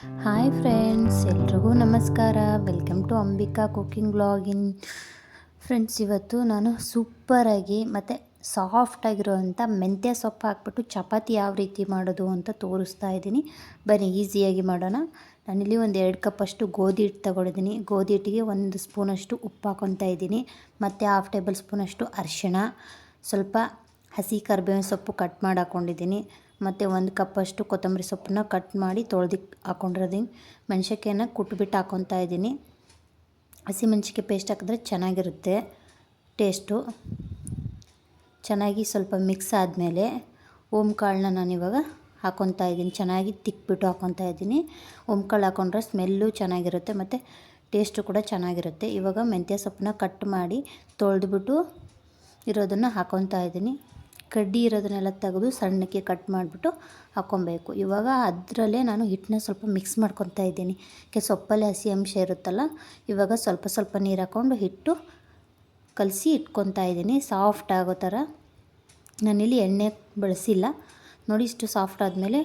Hi friends, ಎಲ್ರಿಗೂ ನಮಸ್ಕಾರ. Welcome to Ambika cooking ಬ್ಲಾಗಿನ್. ಫ್ರೆಂಡ್ಸ್, ಇವತ್ತು ನಾನು ಸೂಪರಾಗಿ ಮತ್ತು ಸಾಫ್ಟಾಗಿರುವಂಥ ಮೆಂತ್ಯ ಸೊಪ್ಪು ಹಾಕ್ಬಿಟ್ಟು ಚಪಾತಿ ಯಾವ ರೀತಿ ಮಾಡೋದು ಅಂತ ತೋರಿಸ್ತಾ ಇದ್ದೀನಿ. ಬನ್ನಿ ಈಸಿಯಾಗಿ ಮಾಡೋಣ. ನಾನಿಲ್ಲಿ ಒಂದು 2 ಕಪ್ಪಷ್ಟು ಗೋಧಿ ಹಿಟ್ಟು ತೊಗೊಂಡಿದ್ದೀನಿ. ಗೋಧಿ ಹಿಟ್ಟಿಗೆ 1 ಸ್ಪೂನಷ್ಟು ಉಪ್ಪು ಹಾಕ್ಕೊತಾ ಇದ್ದೀನಿ. ಮತ್ತು 1/2 ಟೇಬಲ್ ಸ್ಪೂನಷ್ಟು ಅರಿಶಿಣ, ಸ್ವಲ್ಪ ಹಸಿ ಕರಿಬೇವಿನ ಸೊಪ್ಪು ಕಟ್ ಮಾಡಿ ಹಾಕ್ಕೊಂಡಿದ್ದೀನಿ. ಮತ್ತು 1 ಕಪ್ಪಷ್ಟು ಕೊತ್ತಂಬರಿ ಸೊಪ್ಪನ್ನ ಕಟ್ ಮಾಡಿ ತೊಳೆದು ಹಾಕ್ಕೊಂಡಿರೋದೀನಿ. ಮೆಣಸಿನ್ಕಾಯಿನ ಕುಟ್ಬಿಟ್ಟು ಹಾಕ್ಕೊತಾ ಇದ್ದೀನಿ. ಹಸಿಮೆಣಸಿನ್ಕಾಯಿ ಪೇಸ್ಟ್ ಹಾಕಿದ್ರೆ ಚೆನ್ನಾಗಿರುತ್ತೆ ಟೇಸ್ಟು. ಚೆನ್ನಾಗಿ ಸ್ವಲ್ಪ ಮಿಕ್ಸ್ ಆದಮೇಲೆ ಓಂಕಾಳನ್ನ ನಾನಿವಾಗ ಹಾಕ್ಕೊತಾ ಇದ್ದೀನಿ. ಚೆನ್ನಾಗಿ ತಿಕ್ಬಿಟ್ಟು ಹಾಕ್ಕೊತಾ ಇದ್ದೀನಿ. ಓಂಕಾಳು ಹಾಕ್ಕೊಂಡ್ರೆ ಸ್ಮೆಲ್ಲು ಚೆನ್ನಾಗಿರುತ್ತೆ ಮತ್ತು ಟೇಸ್ಟು ಕೂಡ ಚೆನ್ನಾಗಿರುತ್ತೆ. ಇವಾಗ ಮೆಂತ್ಯ ಸೊಪ್ಪನ್ನ ಕಟ್ ಮಾಡಿ ತೊಳೆದ್ಬಿಟ್ಟು ಇರೋದನ್ನು ಹಾಕ್ಕೊತಾ ಇದ್ದೀನಿ. ಕಡ್ಡಿ ಇರೋದನ್ನೆಲ್ಲ ತೆಗೆದು ಸಣ್ಣಕ್ಕೆ ಕಟ್ ಮಾಡಿಬಿಟ್ಟು ಹಾಕ್ಕೊಬೇಕು. ಇವಾಗ ಅದರಲ್ಲೇ ನಾನು ಹಿಟ್ಟನ್ನ ಸ್ವಲ್ಪ ಮಿಕ್ಸ್ ಮಾಡ್ಕೊತಾ ಇದ್ದೀನಿ. ಸೊಪ್ಪಲ್ಲಿ ಹಸಿ ಅಂಶ ಇರುತ್ತಲ್ಲ, ಇವಾಗ ಸ್ವಲ್ಪ ಸ್ವಲ್ಪ ನೀರು ಹಾಕ್ಕೊಂಡು ಹಿಟ್ಟು ಕಲಸಿ ಇಟ್ಕೊತಾ ಇದ್ದೀನಿ ಸಾಫ್ಟ್ ಆಗೋ ಥರ. ನಾನಿಲ್ಲಿ ಎಣ್ಣೆ ಬಳಸಿಲ್ಲ ನೋಡಿ. ಇಷ್ಟು ಸಾಫ್ಟ್ ಆದಮೇಲೆ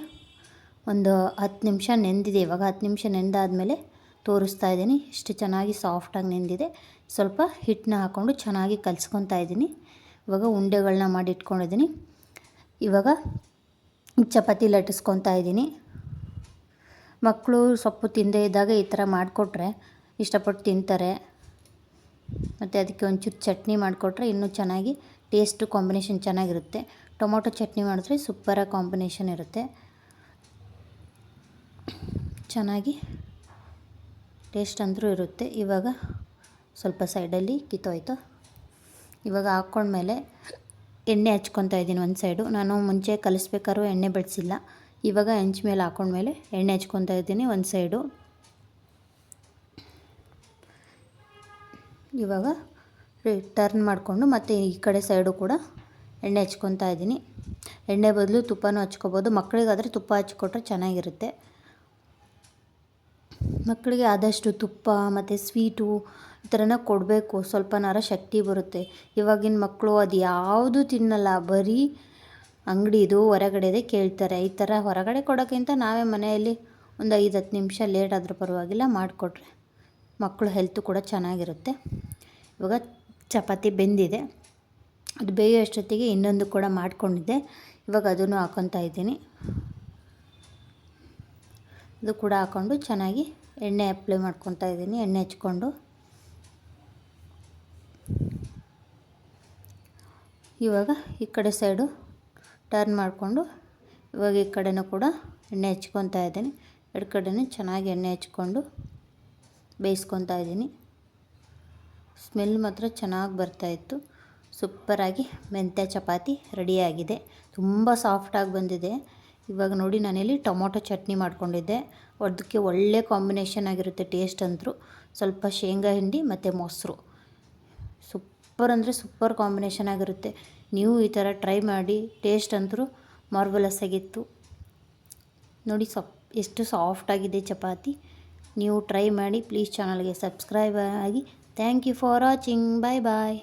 ಒಂದು 10 ನಿಮಿಷ ನೆಂದಿದೆ. ಇವಾಗ 10 ನಿಮಿಷ ನೆಂದಾದಮೇಲೆ ತೋರಿಸ್ತಾ ಇದ್ದೀನಿ ಎಷ್ಟು ಚೆನ್ನಾಗಿ ಸಾಫ್ಟಾಗಿ ನೆಂದಿದೆ. ಸ್ವಲ್ಪ ಹಿಟ್ಟನ್ನ ಹಾಕ್ಕೊಂಡು ಚೆನ್ನಾಗಿ ಕಲಿಸ್ಕೊತಾ ಇದ್ದೀನಿ. ಇವಾಗ ಉಂಡೆಗಳನ್ನ ಮಾಡಿ ಇಟ್ಕೊಂಡಿದ್ದೀನಿ. ಇವಾಗ ಚಪಾತಿ ಲಟ್ಟಿಸ್ಕೊತಾ ಇದ್ದೀನಿ. ಮಕ್ಕಳು ಸೊಪ್ಪು ತಿಂದೇ ಇದ್ದಾಗ ಈ ಥರ ಮಾಡಿಕೊಟ್ರೆ ಇಷ್ಟಪಟ್ಟು ತಿಂತಾರೆ. ಮತ್ತು ಅದಕ್ಕೆ ಒಂಚೂರು ಚಟ್ನಿ ಮಾಡಿಕೊಟ್ರೆ ಇನ್ನೂ ಚೆನ್ನಾಗಿ ಟೇಸ್ಟು ಕಾಂಬಿನೇಷನ್ ಚೆನ್ನಾಗಿರುತ್ತೆ. ಟೊಮೊಟೊ ಚಟ್ನಿ ಮಾಡಿದ್ರೆ ಸೂಪರಾಗಿ ಕಾಂಬಿನೇಷನ್ ಇರುತ್ತೆ. ಚೆನ್ನಾಗಿ ಟೇಸ್ಟ್ ಅಂದರೂ ಇರುತ್ತೆ. ಇವಾಗ ಸ್ವಲ್ಪ ಸೈಡಲ್ಲಿ ಕಿತ್ತೋಯ್ತು. ಇವಾಗ ಹಾಕ್ಕೊಂಡ್ಮೇಲೆ ಎಣ್ಣೆ ಹಚ್ಕೊತಾ ಇದ್ದೀನಿ ಒಂದು ಸೈಡು. ನಾನು ಮುಂಚೆ ಕಲಿಸ್ಬೇಕಾದ್ರೂ ಎಣ್ಣೆ ಬಳಸಿಲ್ಲ. ಇವಾಗ ಹೆಂಚ ಮೇಲೆ ಹಾಕ್ಕೊಂಡ್ಮೇಲೆ ಎಣ್ಣೆ ಹಚ್ಕೊತಾ ಇದ್ದೀನಿ ಒಂದು ಸೈಡು. ಇವಾಗ ಟರ್ನ್ ಮಾಡಿಕೊಂಡು ಮತ್ತು ಈ ಕಡೆ ಸೈಡು ಕೂಡ ಎಣ್ಣೆ ಹಚ್ಕೊತಾ ಇದ್ದೀನಿ. ಎಣ್ಣೆ ಬದಲು ತುಪ್ಪನೂ ಹಚ್ಕೊಬೋದು. ಮಕ್ಕಳಿಗಾದರೆ ತುಪ್ಪ ಹಚ್ಕೊಟ್ರೆ ಚೆನ್ನಾಗಿರುತ್ತೆ. ಮಕ್ಕಳಿಗೆ ಆದಷ್ಟು ತುಪ್ಪ ಮತ್ತು ಸ್ವೀಟು ಈ ಥರನ ಕೊಡಬೇಕು. ಸ್ವಲ್ಪನಾರ ಶಕ್ತಿ ಬರುತ್ತೆ. ಇವಾಗಿನ ಮಕ್ಕಳು ಅದು ಯಾವುದು ತಿನ್ನಲ್ಲ, ಬರೀ ಅಂಗಡಿದು ಹೊರಗಡೆದೇ ಕೇಳ್ತಾರೆ. ಈ ಥರ ಹೊರಗಡೆ ಕೊಡೋಕ್ಕಿಂತ ನಾವೇ ಮನೆಯಲ್ಲಿ ಒಂದು 5-10 ನಿಮಿಷ ಲೇಟ್ ಆದರೂ ಪರವಾಗಿಲ್ಲ ಮಾಡಿಕೊಟ್ರೆ ಮಕ್ಕಳು ಹೆಲ್ತು ಕೂಡ ಚೆನ್ನಾಗಿರುತ್ತೆ. ಇವಾಗ ಚಪಾತಿ ಬೆಂದಿದೆ. ಅದು ಬೇಯೋ ಅಷ್ಟೊತ್ತಿಗೆ ಇನ್ನೊಂದು ಕೂಡ ಮಾಡ್ಕೊಂಡಿದ್ದೆ. ಇವಾಗ ಅದನ್ನು ಹಾಕ್ಕೊತಾ ಇದ್ದೀನಿ. ಅದು ಕೂಡ ಹಾಕ್ಕೊಂಡು ಚೆನ್ನಾಗಿ ಎಣ್ಣೆ ಅಪ್ಲೈ ಮಾಡ್ಕೊತಾ ಇದ್ದೀನಿ. ಎಣ್ಣೆ ಹಚ್ಕೊಂಡು ಇವಾಗ ಈ ಕಡೆ ಸೈಡು ಟರ್ನ್ ಮಾಡಿಕೊಂಡು ಇವಾಗ ಈ ಕಡೆನೂ ಕೂಡ ಎಣ್ಣೆ ಹಚ್ಕೊತಾ ಇದ್ದೀನಿ. 2 ಕಡೆನೂ ಚೆನ್ನಾಗಿ ಎಣ್ಣೆ ಹಚ್ಕೊಂಡು ಬೇಯಿಸ್ಕೊತಾ ಇದ್ದೀನಿ. ಸ್ಮೆಲ್ ಮಾತ್ರ ಚೆನ್ನಾಗಿ ಬರ್ತಾಯಿತ್ತು. ಸೂಪರಾಗಿ ಮೆಂತ್ಯ ಚಪಾತಿ ರೆಡಿಯಾಗಿದೆ. ತುಂಬ ಸಾಫ್ಟಾಗಿ ಬಂದಿದೆ. ಇವಾಗ ನೋಡಿ, ನಾನಿಲ್ಲಿ ಟೊಮೊಟೊ ಚಟ್ನಿ ಮಾಡ್ಕೊಂಡಿದ್ದೆ. ಅದಕ್ಕೆ ಒಳ್ಳೆ ಕಾಂಬಿನೇಷನ್ ಆಗಿರುತ್ತೆ ಟೇಸ್ಟ್ ಅಂತೂ. ಸ್ವಲ್ಪ ಶೇಂಗಾ ಹಿಂಡಿ ಮತ್ತು ಮೊಸರು ಸೂಪರ್ ಅಂದರೆ ಸೂಪರ್ ಕಾಂಬಿನೇಷನ್ ಆಗಿರುತ್ತೆ. ನೀವು ಈ ಥರ ಟ್ರೈ ಮಾಡಿ. ಟೇಸ್ಟ್ ಅಂತೂ ಮಾರ್ವಲಸ್ ಆಗಿತ್ತು ನೋಡಿ. ಎಷ್ಟು ಸಾಫ್ಟಾಗಿದೆ ಚಪಾತಿ. ನೀವು ಟ್ರೈ ಮಾಡಿ. ಪ್ಲೀಸ್ ಚಾನಲ್ಗೆ ಸಬ್ಸ್ಕ್ರೈಬ್ ಆಗಿ. Thank you for watching. Bye bye.